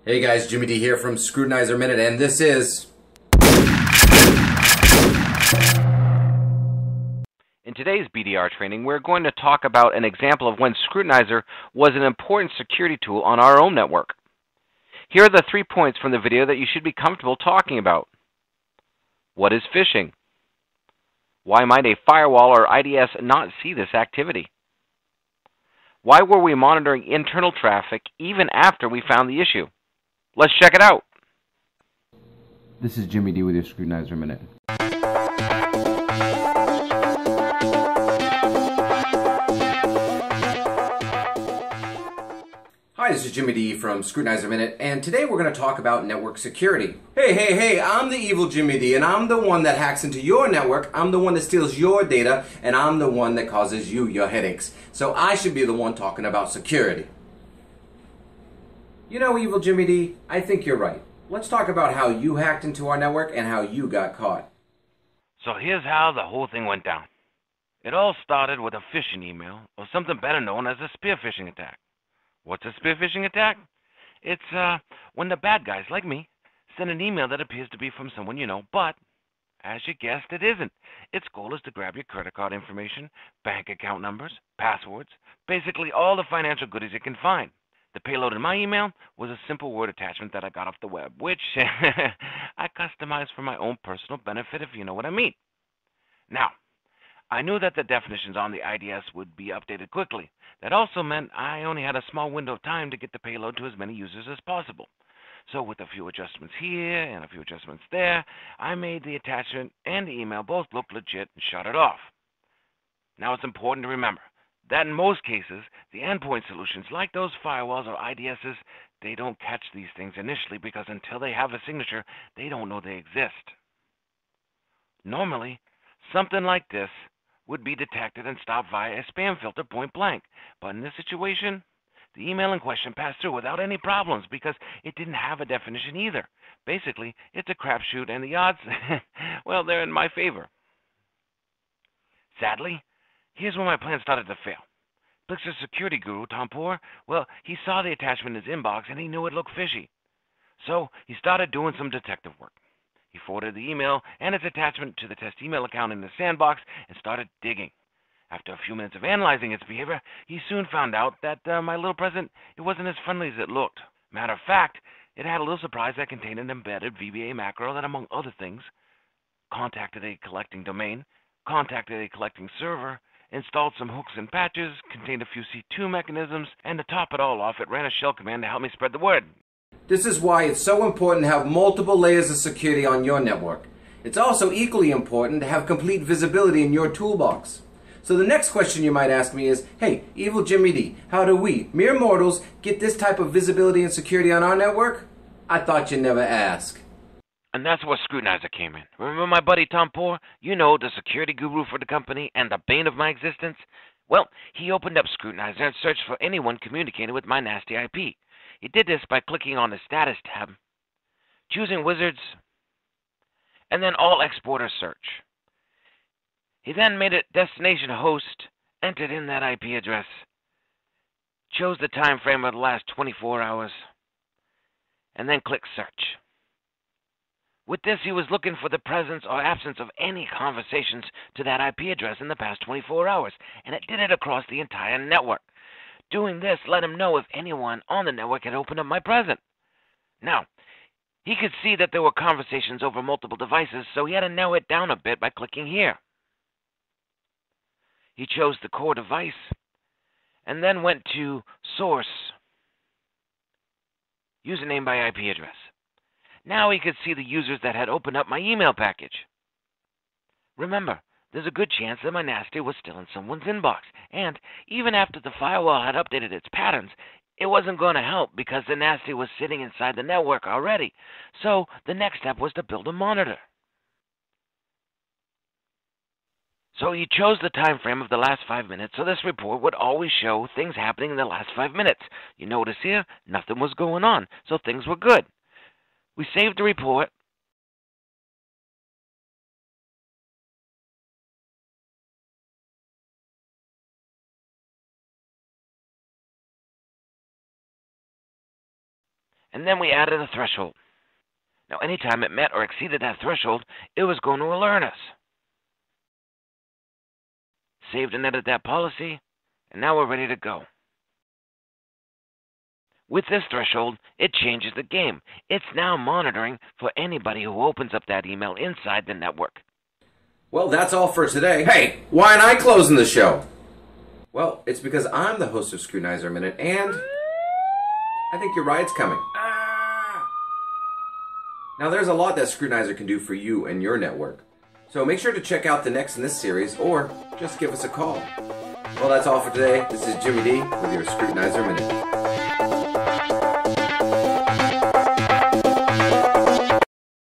Hey guys, Jimmy D here from Scrutinizer Minute, and this is... In today's BDR training, we're going to talk about an example of when Scrutinizer was an important security tool on our own network. Here are the 3 points from the video that you should be comfortable talking about. What is phishing? Why might a firewall or IDS not see this activity? Why were we monitoring internal traffic even after we found the issue? Let's check it out. This is Jimmy D with your Scrutinizer Minute. Hi, this is Jimmy D from Scrutinizer Minute, and today we're going to talk about network security. Hey, I'm the evil Jimmy D, and I'm the one that hacks into your network, I'm the one that steals your data, and I'm the one that causes you your headaches. So I should be the one talking about security. You know, evil Jimmy D, I think you're right. Let's talk about how you hacked into our network and how you got caught. So here's how the whole thing went down. It all started with a phishing email, or something better known as a spear phishing attack. What's a spear phishing attack? It's when the bad guys, like me, send an email that appears to be from someone you know, but, as you guessed, it isn't. Its goal is to grab your credit card information, bank account numbers, passwords, basically all the financial goodies it can find. The payload in my email was a simple word attachment that I got off the web, which I customized for my own personal benefit, if you know what I mean. Now, I knew that the definitions on the IDS would be updated quickly. That also meant I only had a small window of time to get the payload to as many users as possible. So with a few adjustments here and a few adjustments there, I made the attachment and the email both look legit and shut it off. Now it's important to remember that in most cases, the endpoint solutions, like those firewalls or IDSs, they don't catch these things initially because until they have a signature, they don't know they exist. Normally, something like this would be detected and stopped via a spam filter point blank. But in this situation, the email in question passed through without any problems because it didn't have a definition either. Basically, it's a crapshoot and the odds, well, they're in my favor. Sadly, here's where my plan started to fail. Blixer's security guru, Tom Poor, well, he saw the attachment in his inbox and he knew it looked fishy. So he started doing some detective work. He forwarded the email and its attachment to the test email account in the sandbox and started digging. After a few minutes of analyzing its behavior, he soon found out that my little present, it wasn't as friendly as it looked. Matter of fact, it had a little surprise that contained an embedded VBA macro that, among other things, contacted a collecting domain, contacted a collecting server, installed some hooks and patches, contained a few C2 mechanisms, and to top it all off, it ran a shell command to help me spread the word. This is why it's so important to have multiple layers of security on your network. It's also equally important to have complete visibility in your toolbox. So the next question you might ask me is, hey, evil Jimmy D, how do we, mere mortals, get this type of visibility and security on our network? I thought you'd never ask. And that's where Scrutinizer came in. Remember my buddy Tom Poor? You know, the security guru for the company and the bane of my existence? Well, he opened up Scrutinizer and searched for anyone communicating with my nasty IP. He did this by clicking on the Status tab, choosing Wizards, and then All Exporters Search. He then made it destination host, entered in that IP address, chose the time frame of the last 24 hours, and then clicked Search. With this, he was looking for the presence or absence of any conversations to that IP address in the past 24 hours, and it did it across the entire network. Doing this let him know if anyone on the network had opened up my present. Now, he could see that there were conversations over multiple devices, so he had to narrow it down a bit by clicking here. He chose the core device, and then went to Source, username by IP address. Now he could see the users that had opened up my email package. Remember, there's a good chance that my nasty was still in someone's inbox, and even after the firewall had updated its patterns, it wasn't going to help because the nasty was sitting inside the network already. So the next step was to build a monitor. So he chose the time frame of the last 5 minutes, so this report would always show things happening in the last 5 minutes. You notice here, nothing was going on, so things were good. We saved the report. and then we added a threshold. Now, anytime it met or exceeded that threshold, it was going to alert us. Saved and edited that policy, and now we're ready to go. With this threshold, it changes the game. It's now monitoring for anybody who opens up that email inside the network. Well, that's all for today. Hey, why am I closing the show? Well, it's because I'm the host of Scrutinizer Minute, and I think your ride's coming. Now, there's a lot that Scrutinizer can do for you and your network. So make sure to check out the next in this series, or just give us a call. Well, that's all for today. This is Jimmy D with your Scrutinizer Minute.